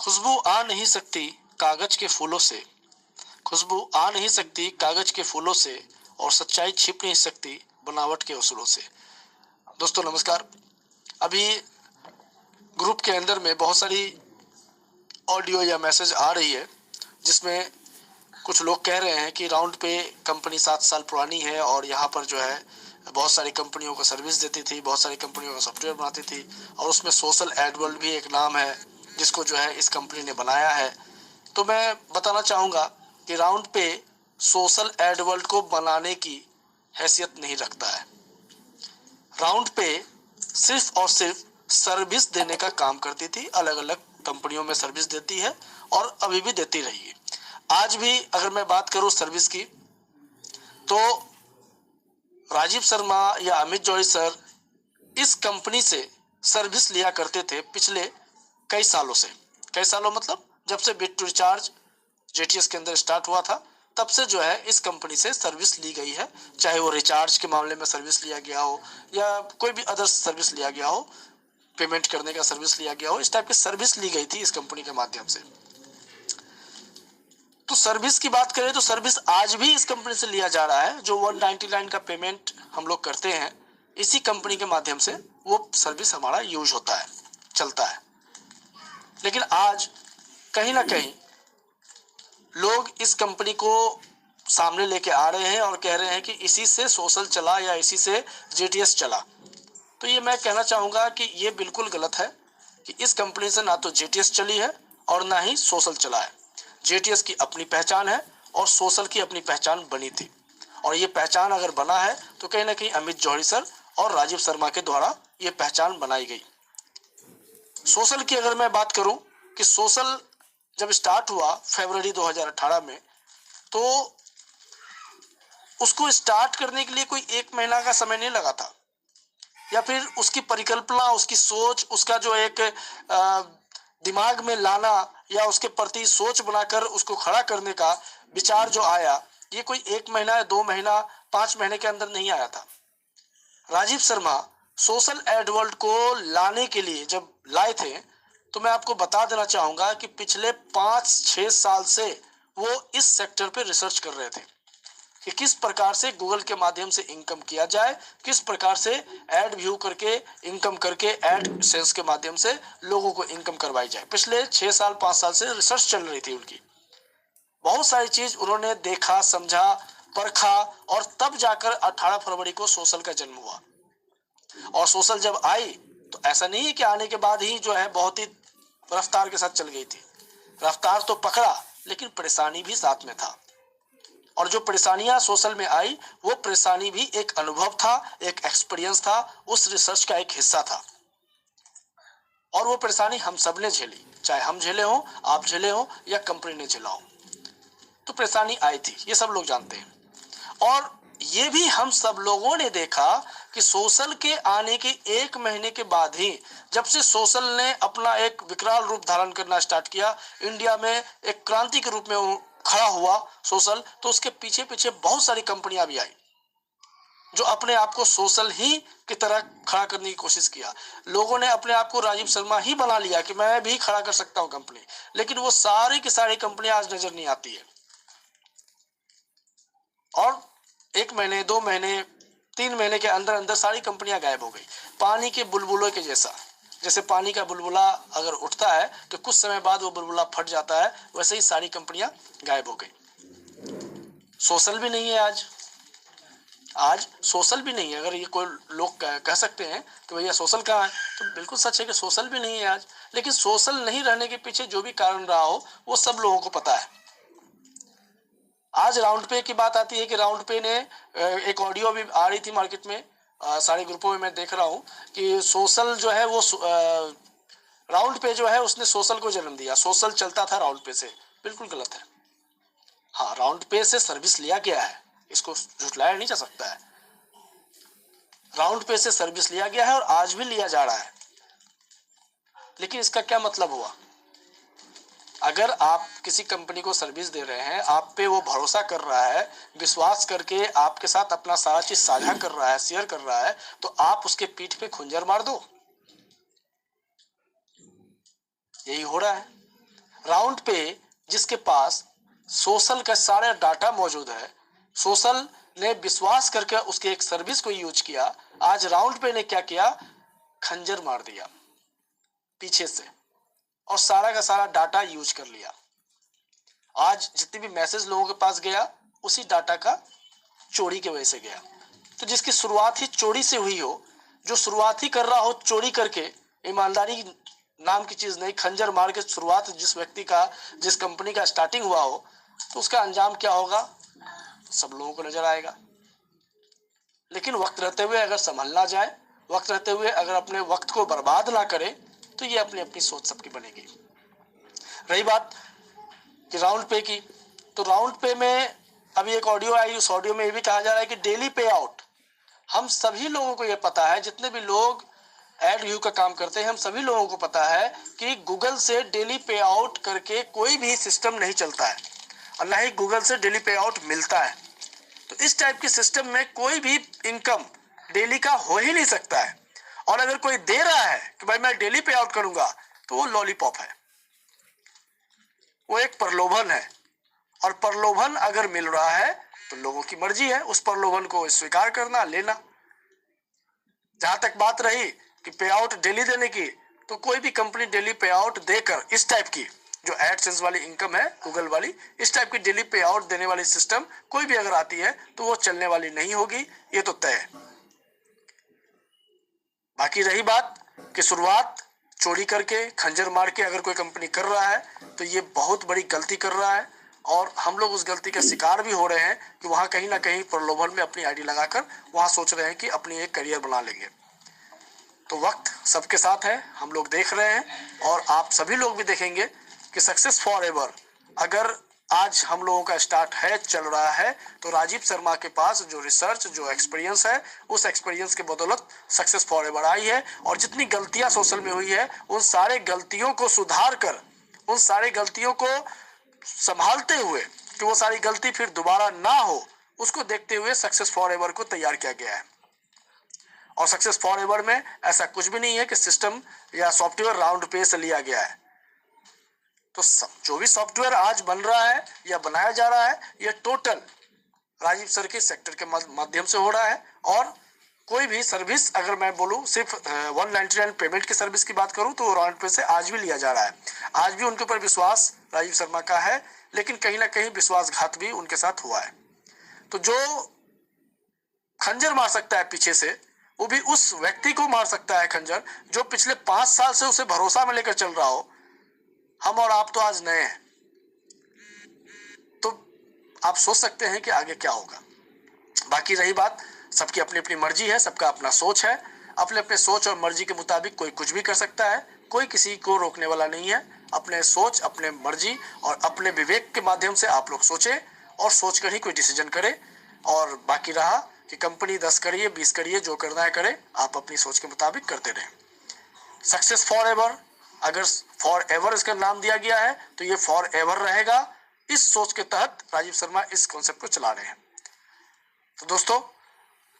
खुशबू आ नहीं सकती कागज के फूलों से, खुशबू आ नहीं सकती कागज के फूलों से, और सच्चाई छिप नहीं सकती बनावट के उसूलों से। दोस्तों नमस्कार। अभी ग्रुप के अंदर में बहुत सारी ऑडियो या मैसेज आ रही है जिसमें कुछ लोग कह रहे हैं कि राउंड पे कंपनी 7 साल पुरानी है और यहाँ पर जो है बहुत सारी कंपनियों को सर्विस देती थी, बहुत सारी कंपनियों का सॉफ्टवेयर बनाती थी, और उसमें सोशल एडवर्ल्ड भी एक नाम है जिसको जो है इस कंपनी ने बनाया है। तो मैं बताना चाहूँगा कि राउंड पे सोशल एडवर्ल्ड को बनाने की हैसियत नहीं रखता है। राउंड पे सिर्फ और सिर्फ सर्विस देने का काम करती थी, अलग अलग कंपनियों में सर्विस देती है और अभी भी देती रही है। आज भी अगर मैं बात करूं सर्विस की, तो राजीव शर्मा या अमित जौहरी सर इस कंपनी से सर्विस लिया करते थे पिछले कई सालों से। कई सालों मतलब जब से बिट टू रिचार्ज जेटीएस के अंदर स्टार्ट हुआ था तब से जो है इस कंपनी से सर्विस ली गई है, चाहे वो रिचार्ज के मामले में सर्विस लिया गया हो या कोई भी अदर सर्विस लिया गया हो, पेमेंट करने का सर्विस लिया गया हो, इस टाइप की सर्विस ली गई थी इस कंपनी के माध्यम से। तो सर्विस की बात करें तो सर्विस आज भी इस कंपनी से लिया जा रहा है। जो 199 का पेमेंट हम लोग करते हैं इसी कंपनी के माध्यम से वो सर्विस हमारा यूज होता है, चलता है। लेकिन आज कहीं ना कहीं लोग इस कंपनी को सामने लेके आ रहे हैं और कह रहे हैं कि इसी से सोशल चला या इसी से जेटीएस चला। तो ये मैं कहना चाहूँगा कि ये बिल्कुल गलत है कि इस कंपनी से ना तो जेटीएस चली है और ना ही सोशल चला है। जेटीएस की अपनी पहचान है और सोशल की अपनी पहचान बनी थी, और ये पहचान अगर बना है तो कहीं ना कहीं अमित जौहरी सर और राजीव शर्मा के द्वारा ये पहचान बनाई गई। सोशल की अगर मैं बात करूं कि सोशल जब स्टार्ट हुआ फरवरी 2018 में, तो उसको स्टार्ट करने के लिए कोई 1 महीना का समय नहीं लगा था, या फिर उसकी परिकल्पना, उसकी सोच, उसका जो एक दिमाग में लाना या उसके प्रति सोच बनाकर उसको खड़ा करने का विचार जो आया, ये कोई 1 महीना या 2 महीना 5 महीने के अंदर नहीं आया था। राजीव शर्मा सोशल एडवर्ल्ड को लाने के लिए जब लाए थे तो मैं आपको बता देना चाहूंगा कि पिछले 5-6 साल से वो इस सेक्टर पे रिसर्च कर रहे थे कि किस प्रकार से गूगल के माध्यम से इनकम किया जाए, किस प्रकार से एड व्यू करके इनकम करके एड सेंस के माध्यम से लोगों को इनकम करवाई जाए। पिछले 6 साल 5 साल से रिसर्च चल रही थी उनकी। बहुत सारी चीज उन्होंने देखा, समझा, परखा, और तब जाकर 18 फरवरी को सोशल का जन्म हुआ। और सोशल जब आई तो ऐसा नहीं है कि आने के बाद ही जो है बहुत ही रफ्तार के साथ चल गई थी। रफ्तार तो पकड़ा लेकिन परेशानी भी साथ में था, और जो परेशानियां सोशल में आई वो परेशानी भी एक अनुभव था, एक एक्सपीरियंस था, उस रिसर्च का एक हिस्सा था। और वो परेशानी हम सब ने झेली, चाहे हम झेले हो, आप झेले हो या कंपनी ने झेला हो, तो परेशानी आई थी, ये सब लोग जानते हैं। और ये भी हम सब लोगों ने देखा कि सोशल के आने के 1 महीने के बाद ही, जब से सोशल ने अपना एक विकराल रूप धारण करना स्टार्ट किया, इंडिया में एक क्रांति के रूप में खड़ा हुआ सोशल, तो उसके पीछे पीछे बहुत सारी कंपनियां भी आई जो अपने आप को सोशल ही की तरह खड़ा करने की कोशिश किया। लोगों ने अपने आप को राजीव शर्मा ही बना लिया कि मैं भी खड़ा कर सकता हूं कंपनी, लेकिन वो सारी की सारी कंपनियां आज नजर नहीं आती है। और 1 महीने 2 महीने 3 महीने के अंदर अंदर सारी कंपनियां गायब हो गई, पानी के बुलबुलों के जैसा। जैसे पानी का बुलबुला अगर उठता है तो कुछ समय बाद वो बुलबुला फट जाता है, वैसे ही सारी कंपनियां गायब हो गई। सोशल भी नहीं है आज, आज सोशल भी नहीं है। अगर ये कोई लोग कह सकते हैं कि भैया सोशल कहाँ है, तो बिल्कुल सच है कि सोशल भी नहीं है आज। लेकिन सोशल नहीं रहने के पीछे जो भी कारण रहा हो वो सब लोगों को पता है। आज राउंड पे की बात आती है कि राउंड पे ने एक ऑडियो भी आ रही थी मार्केट में, सारे ग्रुपों में मैं देख रहा हूँ कि सोशल जो है वो राउंड पे जो है उसने सोशल को जन्म दिया, सोशल चलता था राउंड पे से। बिल्कुल गलत है। हाँ, राउंड पे से सर्विस लिया गया है, इसको झुटलाया नहीं जा सकता है। राउंड पे से सर्विस लिया गया है और आज भी लिया जा रहा है, लेकिन इसका क्या मतलब हुआ? अगर आप किसी कंपनी को सर्विस दे रहे हैं, आप पे वो भरोसा कर रहा है, विश्वास करके आपके साथ अपना सारा चीज साझा कर रहा है, शेयर कर रहा है, तो आप उसके पीठ पे खुंजर मार दो। यही हो रहा है। राउंड पे जिसके पास सोशल का सारा डाटा मौजूद है, सोशल ने विश्वास करके उसके एक सर्विस को यूज किया, आज राउंड पे ने क्या किया, खंजर मार दिया पीछे से और सारा का सारा डाटा यूज कर लिया। आज जितनी भी मैसेज लोगों के पास गया उसी डाटा का चोरी की वजह से गया। तो जिसकी शुरुआत ही चोरी से हुई हो, जो शुरुआत ही कर रहा हो चोरी करके, ईमानदारी नाम की चीज नहीं, खंजर मार के शुरुआत जिस व्यक्ति का, जिस कंपनी का स्टार्टिंग हुआ हो, तो उसका अंजाम क्या होगा सब लोगों को नजर आएगा। लेकिन वक्त रहते हुए अगर संभलना जाए, वक्त रहते हुए अगर अपने वक्त को बर्बाद ना करे, तो ये अपनी अपनी सोच सबकी बनेगी। रही बात कि राउंड पे की, तो राउंड पे में अभी एक ऑडियो आई, उस ऑडियो में ये भी कहा जा रहा है कि डेली पे आउट, हम सभी लोगों को ये पता है, जितने भी लोग एड रिव्यू का काम करते हैं, हम सभी लोगों को पता है कि गूगल से डेली पे आउट करके कोई भी सिस्टम नहीं चलता है और ना ही गूगल से डेली पे आउट मिलता है। तो इस टाइप के सिस्टम में कोई भी इनकम डेली का हो ही नहीं सकता है। और अगर कोई दे रहा है कि भाई मैं डेली पे आउट करूंगा, तो वो लॉलीपॉप है, वो एक प्रलोभन है। और प्रलोभन अगर मिल रहा है तो लोगों की मर्जी है उस प्रलोभन को स्वीकार करना, लेना। जहां तक बात रही कि पे आउट डेली देने की, तो कोई भी कंपनी डेली पे आउट देकर इस टाइप की जो एडसेंस वाली इनकम है गूगल वाली, इस टाइप की डेली पे आउट देने वाली सिस्टम कोई भी अगर आती है तो वो चलने वाली नहीं होगी, ये तो तय है। बाकी रही बात कि शुरुआत चोरी करके, खंजर मार के अगर कोई कंपनी कर रहा है तो ये बहुत बड़ी गलती कर रहा है और हम लोग उस गलती का शिकार भी हो रहे हैं कि वहां कहीं ना कहीं प्रलोभन में अपनी आईडी लगाकर वहां सोच रहे हैं कि अपनी एक करियर बना लेंगे। तो वक्त सबके साथ है, हम लोग देख रहे हैं और आप सभी लोग भी देखेंगे कि सक्सेस फॉर एवर अगर आज हम लोगों का स्टार्ट है, चल रहा है, तो राजीव शर्मा के पास जो रिसर्च, जो एक्सपीरियंस है, उस एक्सपीरियंस के बदौलत सक्सेस फॉर एवर आई है। और जितनी गलतियां सोशल में हुई है, उन सारे गलतियों को सुधार कर, उन सारी गलतियों को संभालते हुए कि वो सारी गलती फिर दोबारा ना हो, उसको देखते हुए सक्सेस फॉर एवर को तैयार किया गया है। और सक्सेस फॉर एवर में ऐसा कुछ भी नहीं है कि सिस्टम या सॉफ्टवेयर राउंड पे से लिया गया है। तो जो भी सॉफ्टवेयर आज बन रहा है या बनाया जा रहा है, ये टोटल राजीव सर के सेक्टर के माध्यम से हो रहा है। और कोई भी सर्विस अगर मैं बोलूं, सिर्फ 199 पेमेंट की सर्विस की बात करूं, तो राउंड पे से आज भी लिया जा रहा है। आज भी उनके ऊपर विश्वास राजीव शर्मा का है, लेकिन कहीं ना कहीं विश्वासघात भी उनके साथ हुआ है। तो जो खंजर मार सकता है पीछे से, वो भी उस व्यक्ति को मार सकता है खंजर जो पिछले 5 साल से उसे भरोसा में लेकर चल रहा हो। हम और आप तो आज नए हैं, तो आप सोच सकते हैं कि आगे क्या होगा। बाकी रही बात, सबकी अपनी अपनी मर्जी है, सबका अपना सोच है, अपने अपने सोच और मर्जी के मुताबिक कोई कुछ भी कर सकता है, कोई किसी को रोकने वाला नहीं है। अपने सोच, अपने मर्जी और अपने विवेक के माध्यम से आप लोग सोचें और सोचकर ही कोई डिसीजन करें। और बाकी रहा कि कंपनी 10 करिए, 20 करिए, जो करना है करें, आप अपनी सोच के मुताबिक करते रहें। सक्सेस फॉर एवर, अगर फॉर एवर इसका नाम दिया गया है तो ये फॉर एवर रहेगा। इस सोच के तहत राजीव शर्मा इस कॉन्सेप्ट को चला रहे हैं। तो दोस्तों,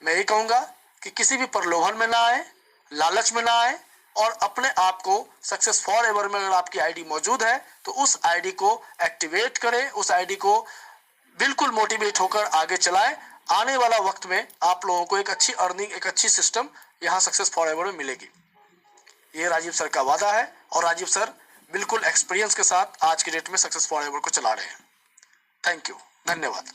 मैं ये कहूंगा कि किसी भी प्रलोभन में ना आए, लालच में ना आए और अपने आप को सक्सेस फॉर एवर में अगर आपकी आईडी मौजूद है तो उस आईडी को एक्टिवेट करें, उस आईडी को बिल्कुल मोटिवेट होकर आगे चलाएं। आने वाला वक्त में आप लोगों को एक अच्छी अर्निंग, एक अच्छी सिस्टम यहाँ सक्सेस फॉर एवर में मिलेगी। ये राजीव सर का वादा है और राजीव सर बिल्कुल एक्सपीरियंस के साथ आज की डेट में सक्सेस फॉर एवर को चला रहे हैं। थैंक यू, धन्यवाद।